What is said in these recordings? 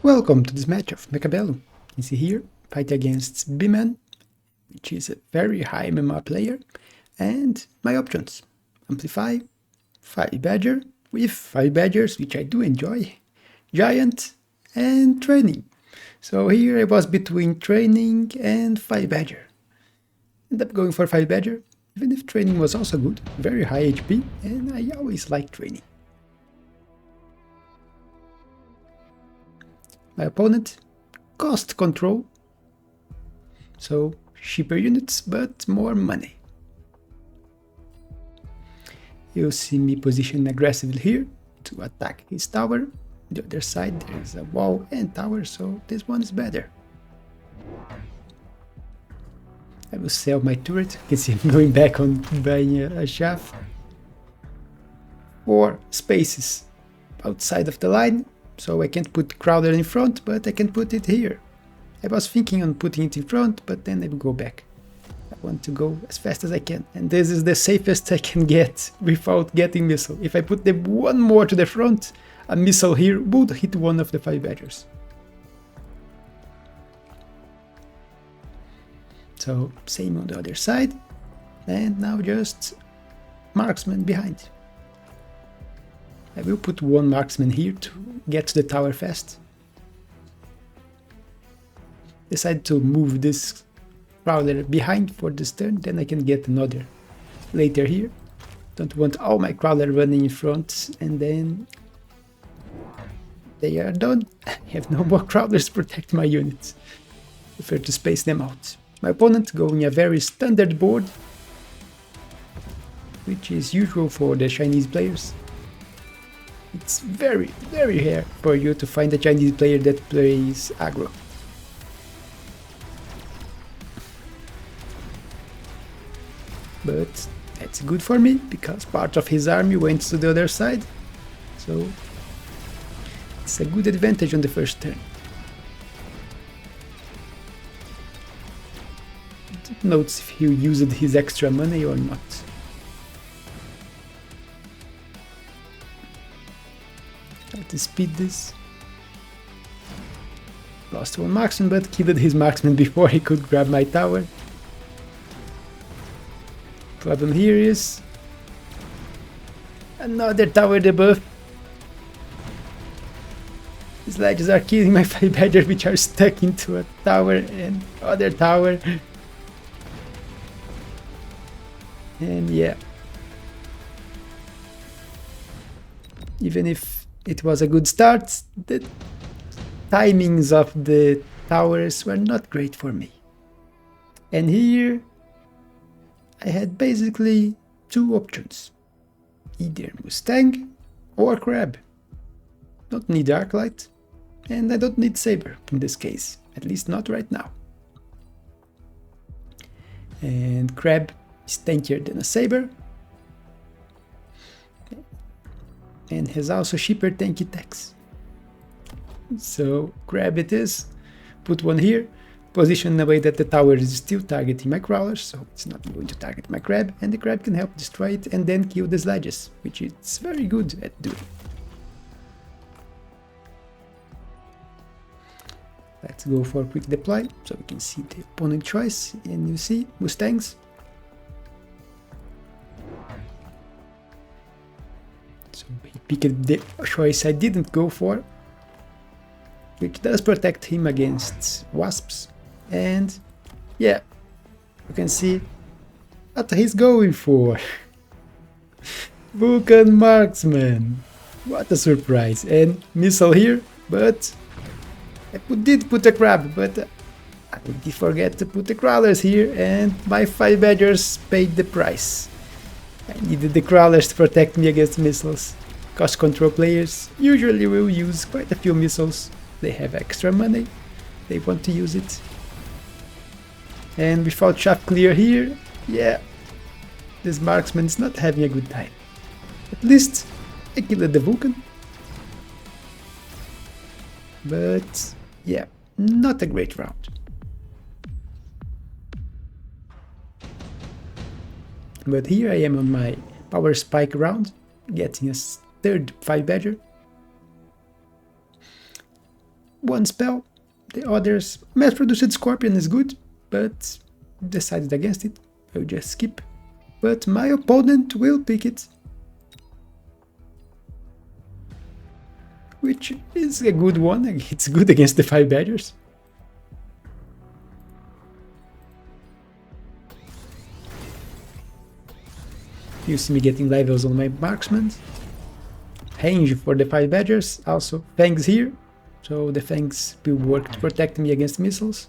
Welcome to this match of Mechabellum. You can see here, fight against B-Man, which is a very high MMA player, and my options. Amplify, Fire Badger, with Fire Badgers, which I do enjoy, Giant, and Training. So here I was between Training and Fire Badger. Ended up going for Fire Badger, even if Training was also good, very high HP, and I always like Training. My opponent, cost control, so cheaper units but more money. You'll see me position aggressively here to attack his tower. The other side there is a wall and tower, so this one is better. I will sell my turret. You can see I'm going back on buying a shaft. 4 spaces outside of the line. So I can't put Crowder in front, but I can put it here. I was thinking on putting it in front, but then I will go back. I want to go as fast as I can, and this is the safest I can get without getting missile. If I put them one more to the front, a missile here would hit one of the 5 badgers. So same on the other side, and now just marksman behind. I will put one marksman here to get to the tower fast. Decide to move this Crowder behind for this turn, then I can get another later here. Don't want all my Crowder running in front and then they are done. I have no more Crowders to protect my units. Prefer to space them out. My opponent going a very standard board, which is usual for the Chinese players. It's very, very rare for you to find a Chinese player that plays aggro. But that's good for me, because part of his army went to the other side, so it's a good advantage on the first turn. Notes if he used his extra money or not. Try to speed this. Lost one marksman, but killed his marksman before he could grab my tower. Problem here is another tower debuff. These ledges are killing my 5 badgers, which are stuck into a tower and other tower. And yeah, even if it was a good start, the timings of the towers were not great for me. And here I had basically 2 options, either Mustang or Crab. Don't need Arclight, and I don't need Saber in this case, at least not right now. And Crab is tankier than a Saber, and has also cheaper tanky techs. So Crab it is, put one here, position in a way that the tower is still targeting my crawlers, so it's not going to target my Crab, and the Crab can help destroy it and then kill the sledges, which it's very good at doing. Let's go for a quick deploy, so we can see the opponent choice, and you see Mustangs. So he picked the choice I didn't go for, which does protect him against wasps. And yeah, you can see what he's going for. Vulcan marksman. What a surprise. And missile here, but I did put a crab, but I did forget to put the crawlers here, and my 5 badgers paid the price. I needed the crawlers to protect me against missiles. Cost control players usually will use quite a few missiles. They have extra money, they want to use it. And without shaft clear here, yeah, this marksman is not having a good time. At least I killed the Vulcan. But yeah, not a great round. But here I am on my power spike round, getting a third 5 badger. one spell. The others, mass-produced Scorpion is good, but decided against it. I'll just skip. But my opponent will pick it. Which is a good one. It's good against the 5 Badgers. You see me getting levels on my marksmen. Range for the 5 Badgers, also Fangs here. So the Fangs will work to protect me against missiles.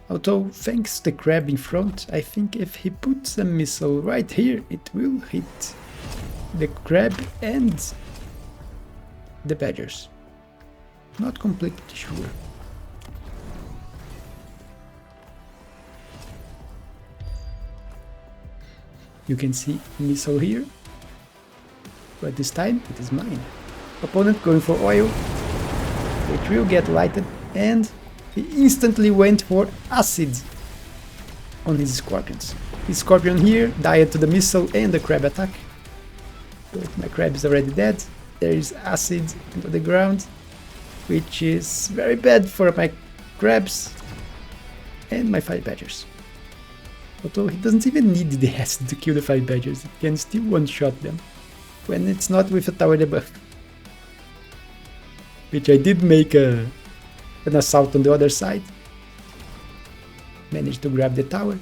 Although thanks to the crab in front, I think if he puts a missile right here, it will hit the crab and the Badgers. Not completely sure. You can see missile here, but this time it is mine. Opponent going for oil, which will get lighted, and he instantly went for acid on his Scorpions. His Scorpion here died to the missile and the crab attack. But my crab is already dead. There is acid on the ground, which is very bad for my crabs and my 5 Badgers. Although he doesn't even need the acid to kill the 5 Badgers, he can still one-shot them when it's not with a tower debuff. Which I did make an assault on the other side. Managed to grab the tower.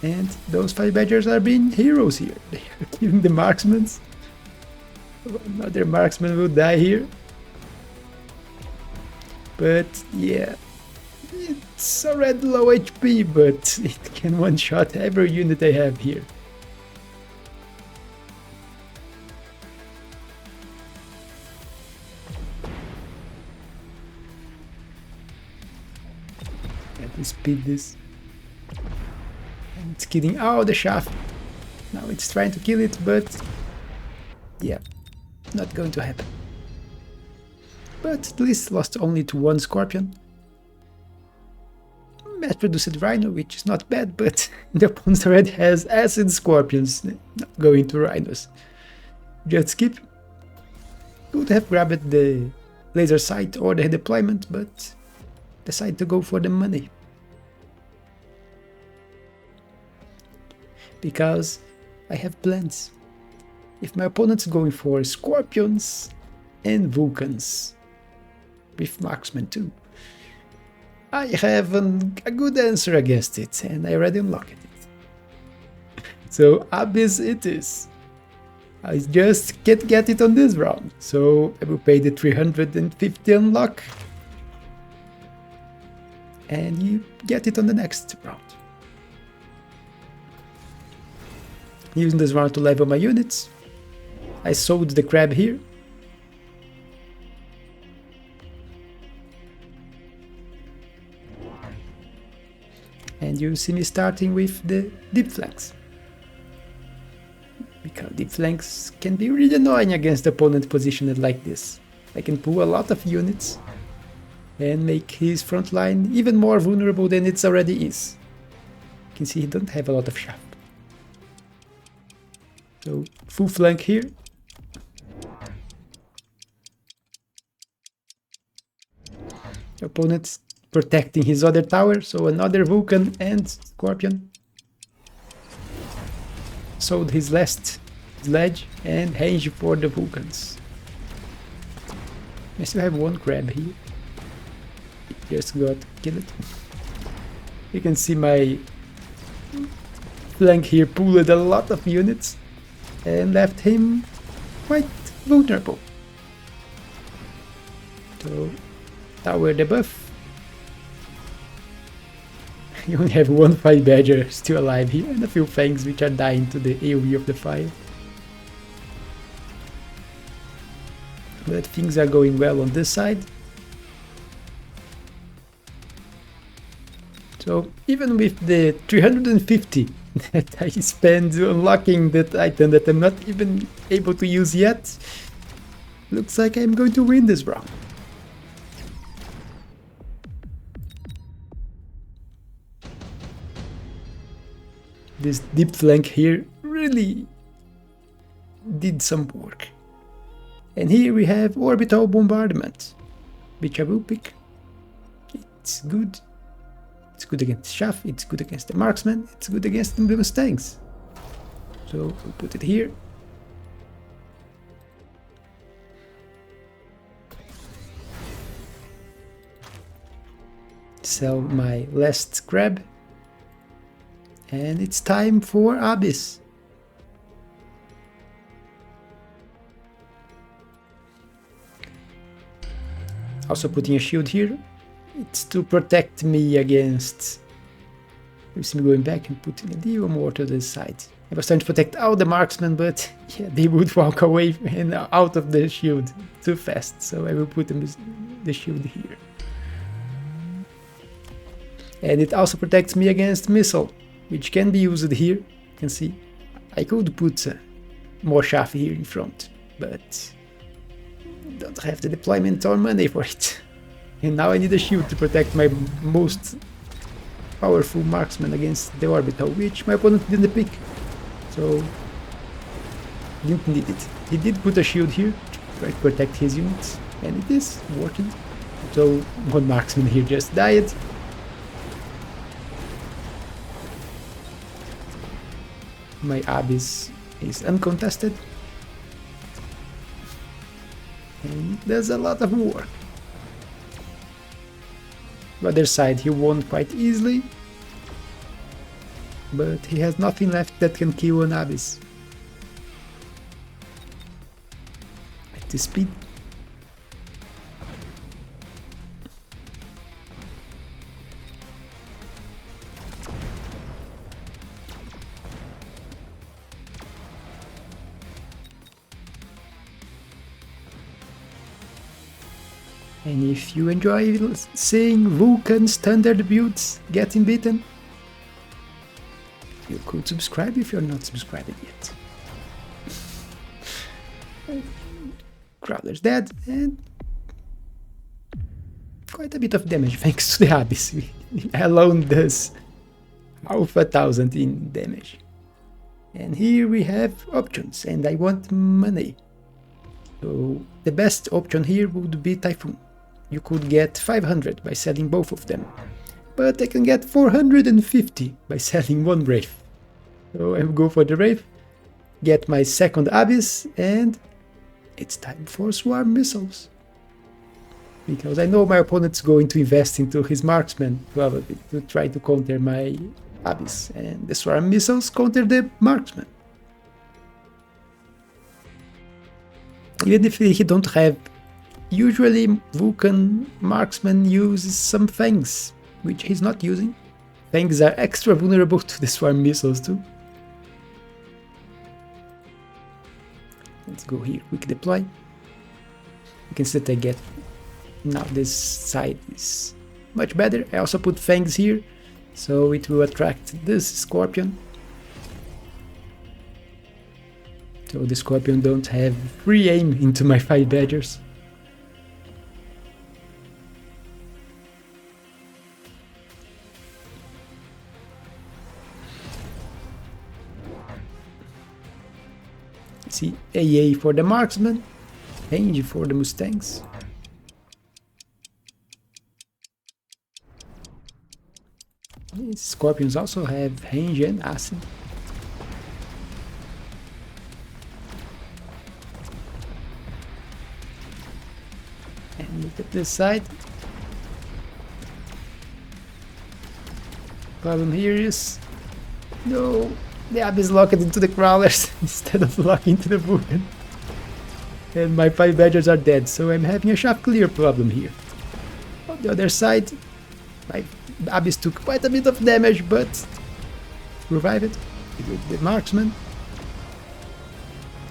And those 5 Badgers are being heroes here. They are killing the marksmen. Another marksman will die here. But yeah, it's already low HP, but it can one-shot every unit I have here. Let me speed this. And it's killing the shaft. Now it's trying to kill it, but yeah, not going to happen. But at least lost only to 1 Scorpion. Mass-produced Rhino, which is not bad, but the opponent already has acid Scorpions. Not going to Rhinos. Just skip. Could have grabbed the laser sight or the deployment, but decided to go for the money. Because I have plans. If my opponent's going for Scorpions and Vulcans, with marksman too, I have a good answer against it, and I already unlocked it. So Abyss it is. I just can't get it on this round, so I will pay the 350 unlock, and you get it on the next round. Using this round to level my units. I sold the crab here. And you see me starting with the deep flanks. Because deep flanks can be really annoying against the opponent positioned like this. I can pull a lot of units and make his front line even more vulnerable than it already is. You can see he don't have a lot of shaft. So full flank here. Opponent protecting his other tower, so another Vulcan and Scorpion. Sold his last sledge and range for the Vulcans. I still have 1 crab here. It just got killed. You can see my flank here pulled a lot of units and left him quite vulnerable. So tower debuff. You only have 1 5 Badger still alive here and a few Fangs which are dying to the AoE of the fire. But things are going well on this side. So even with the 350 that I spend unlocking that item that I'm not even able to use yet, looks like I'm going to win this round. This deep flank here really did some work. And here we have Orbital Bombardment. Mechabellum. It's good. It's good against Chaff, it's good against the Marksman, it's good against the Mustangs. So we'll put it here. Sell my last crab. And it's time for Abyss. Also putting a shield here. It's to protect me against... You see me going back and putting a little more to the side. I was trying to protect all the marksmen, but yeah, they would walk away and out of the shield too fast. So I will put the shield here. And it also protects me against missile, which can be used here. You can see I could put more chaff here in front, but don't have the deployment or money for it. And now I need a shield to protect my most powerful marksman against the orbital, which my opponent didn't pick. So didn't need it. He did put a shield here to try to protect his units, and it is working. So one marksman here just died. My Abyss is uncontested. And there's a lot of work. The other side he won quite easily, but he has nothing left that can kill an Abyss. At this speed. And if you enjoy seeing Vulcan standard builds getting beaten, you could subscribe if you're not subscribed yet. Crowler's dead, and quite a bit of damage thanks to the Abyss. Alone does 1,000 in damage. And here we have options, and I want money. So the best option here would be Typhoon. You could get 500 by selling both of them, but I can get 450 by selling one Wraith. So I will go for the Wraith, get my second Abyss, and it's time for Swarm Missiles. Because I know my opponent's going to invest into his Marksman probably to try to counter my Abyss, and the Swarm Missiles counter the Marksman. Even if he don't have... Usually Vulcan Marksman uses some Fangs, which he's not using. Fangs are extra vulnerable to the Swarm Missiles too. Let's go here, quick deploy. You can see that I get... Now this side is much better. I also put Fangs here, so it will attract this Scorpion. So the Scorpion don't have free aim into my 5 Badgers. See, AA for the Marksman, range for the Mustangs. These Scorpions also have range and acid. And look at this side. Problem here is... No! The Abyss locked into the Crawlers instead of locking into the Vulcan. And my 5 Badgers are dead, so I'm having a shaft clear problem here. On the other side, my Abyss took quite a bit of damage, but revive it with the Marksman.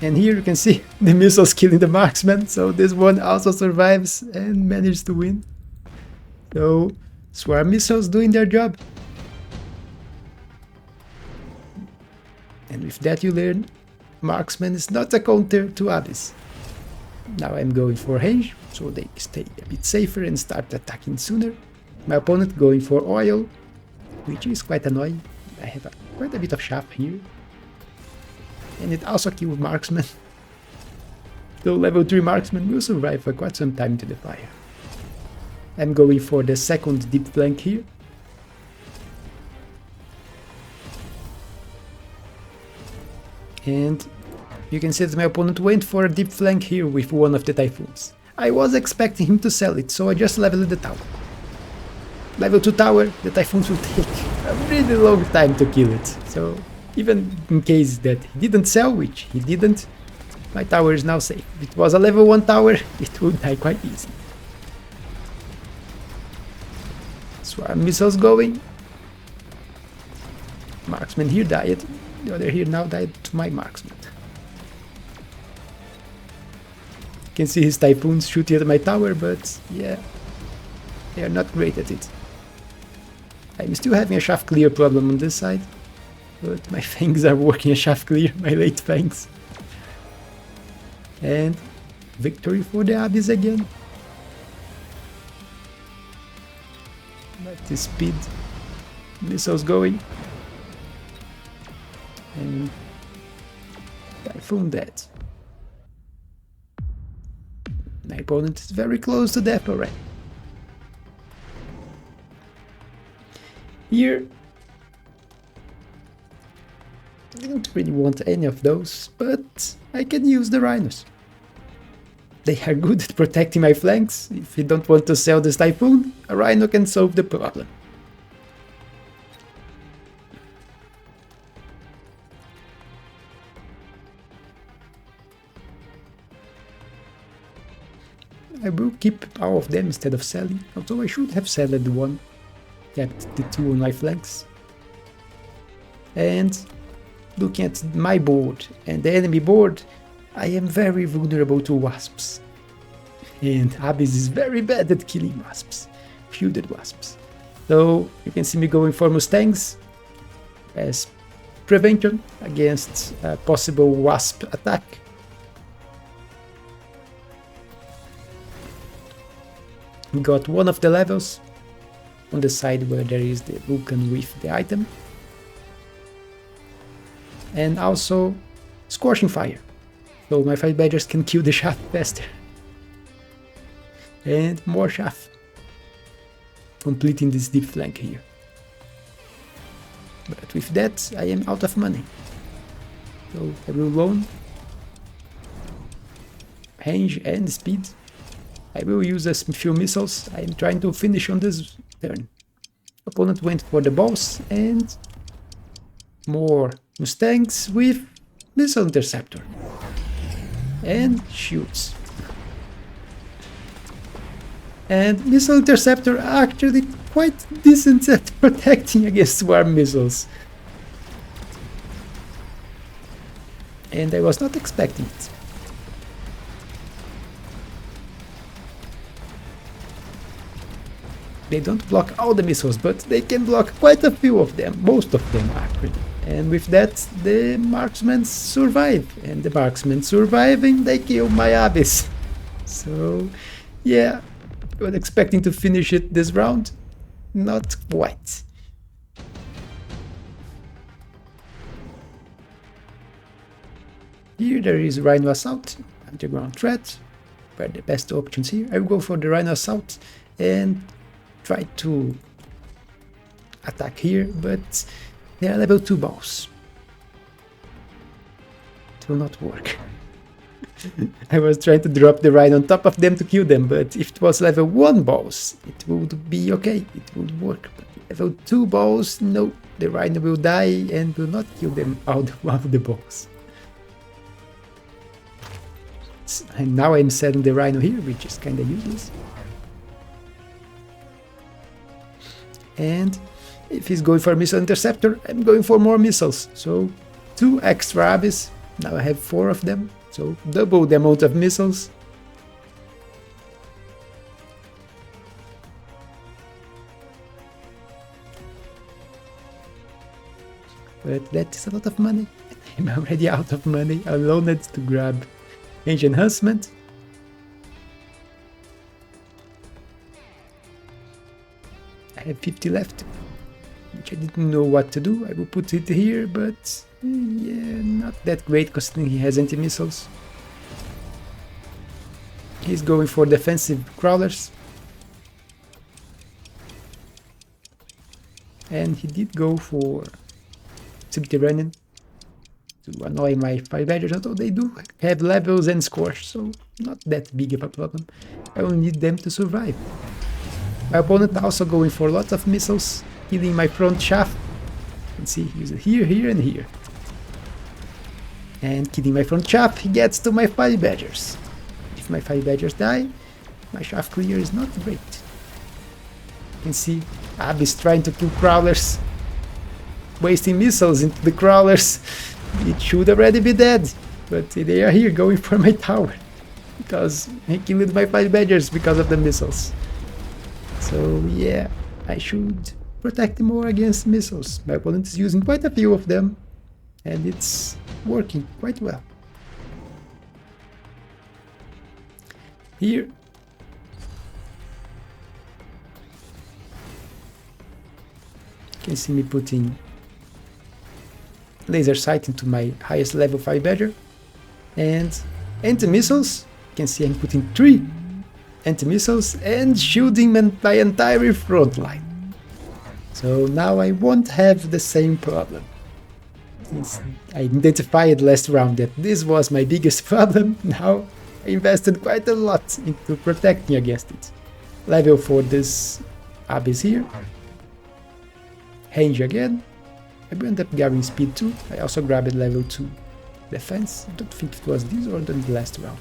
And here you can see the missiles killing the Marksman, so this one also survives and manages to win. So, Swarm Missiles doing their job. And with that you learn, Marksman is not a counter to Abyss. Now I'm going for range, so they stay a bit safer and start attacking sooner. My opponent going for oil, which is quite annoying. I have quite a bit of chaff here. And it also kills Marksman. So level 3 marksman will survive for quite some time to the fire. I'm going for the second deep flank here. And you can see that my opponent went for a deep flank here with one of the Typhoons. I was expecting him to sell it, so I just leveled the tower. Level 2 tower, the Typhoons will take a really long time to kill it. So even in case that he didn't sell, which he didn't, my tower is now safe. If it was a level 1 tower, it would die quite easy. Swarm missiles going. Marksman here died. The other here now died to my marksman. You can see his Typhoons shooting at my tower, but yeah, they are not great at it. I'm still having a shaft clear problem on this side, but my fangs are working a shaft clear, my late fangs. And victory for the Abyss again. Let the speed missiles going. And Typhoon dead. My opponent is very close to death already. Here, I didn't really want any of those, but I can use the Rhinos. They are good at protecting my flanks. If you don't want to sell this Typhoon, a Rhino can solve the problem. I will keep all of them instead of selling, although I should have sold the one. Kept the two on my flanks. And looking at my board and the enemy board, I am very vulnerable to wasps. And Abyss is very bad at killing wasps, fielded wasps. So you can see me going for Mustangs as prevention against a possible wasp attack. We got one of the levels on the side where there is the Vulcan with the item. And also Scorching Fire, so my 5 badgers can kill the shaft faster. And more shaft, completing this deep flank here. But with that I am out of money, so I will loan range and speed. I will use a few missiles. I am trying to finish on this turn. Opponent went for the boss and more Mustangs with missile interceptor and shoots. And missile interceptor are actually quite decent at protecting against swarm missiles. And I was not expecting it. They don't block all the missiles, but they can block quite a few of them, most of them actually. And with that, the marksmen survive. And the marksmen surviving, they kill my Abyss. So, yeah, I was expecting to finish it this round. Not quite. Here there is Rhino Assault, underground threat. Where the best options here. I will go for the Rhino Assault and try to attack here, but they are level 2 boss. It will not work. I was trying to drop the Rhino on top of them to kill them, but if it was level 1 boss, it would be okay, it would work. But level 2 boss, no, the Rhino will die and will not kill them out of the boss. And now I'm selling the Rhino here, which is kinda useless. And if he's going for a missile interceptor, I'm going for more missiles. So 2 extra Abyss. Now I have 4 of them, so double the amount of missiles. But that is a lot of money. I'm already out of money. I loaned to grab Range Enhancement. I have 50 left, which I didn't know what to do. I will put it here, but yeah, not that great considering he has anti-missiles. He's going for defensive crawlers. And he did go for subterranean to annoy my 5 badgers, although they do have levels and scores, so not that big of a problem. I only need them to survive. My opponent also going for lots of missiles, killing my front shaft. You can see he uses here, here and here. And killing my front shaft, he gets to my 5 badgers. If my 5 badgers die, my shaft clear is not great. You can see Ab is trying to kill crawlers, wasting missiles into the crawlers. It should already be dead, but they are here going for my tower, because I killed my 5 badgers because of the missiles. So yeah, I should protect more against missiles. My opponent is using quite a few of them, and it's working quite well. Here, you can see me putting laser sight into my highest level 5 badger, and anti-missiles. You can see I'm putting 3 anti-missiles and shielding my entire front line. So now I won't have the same problem. Since I identified last round that this was my biggest problem, now I invested quite a lot into protecting against it. Level 4 this Abyss here. Range again. I end up grabbing speed 2. I also grabbed level 2 defense. I don't think it was this or the last round.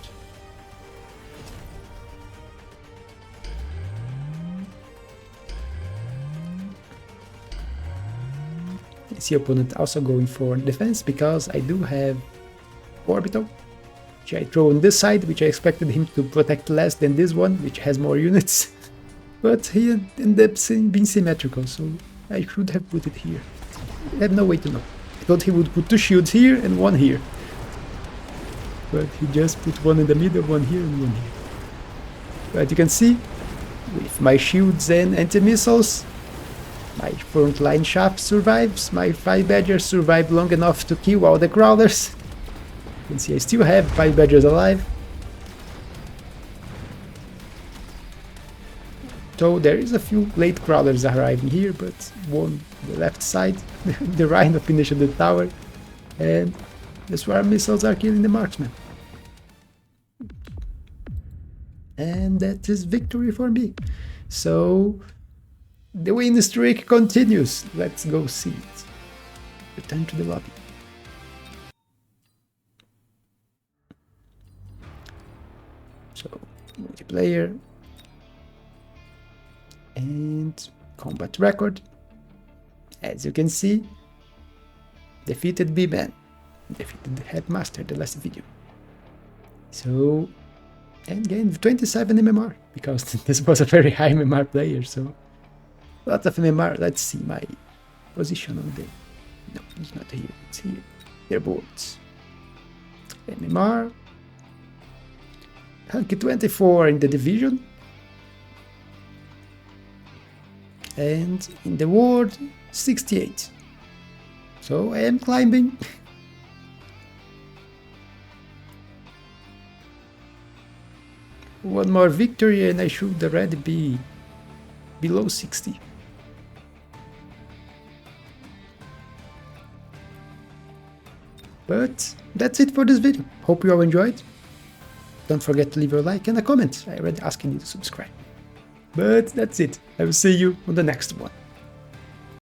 I see opponent also going for defense because I do have orbital, which I throw on this side, which I expected him to protect less than this one, which has more units. But he ended up being symmetrical, so I should have put it here. I have no way to know. I thought he would put 2 shields here and 1 here. But he just put 1 in the middle, 1 here and 1 here. But you can see, with my shields and anti-missiles, my front line shaft survives, my 5 badgers survive long enough to kill all the crawlers. You can see I still have 5 badgers alive. So there is a few late crawlers arriving here, but one on the left side, the Rhino finished the tower, and the swarm missiles are killing the marksman. And that is victory for me. So the win streak continues. Let's go see it. Return to the lobby. So multiplayer. And combat record. As you can see, defeated B-Man, defeated the Headmaster, the last video. So, and gained 27 MMR, because this was a very high MMR player, so lots of MMR. Let's see my position on the... No, it's not here, it's here. Airboards. MMR. Rank 24 in the division. And in the world, 68. So I am climbing. One more victory and I should already be below 60. But that's it for this video. Hope you all enjoyed. Don't forget to leave a like and a comment. I already asking you to subscribe. But that's it. I will see you on the next one.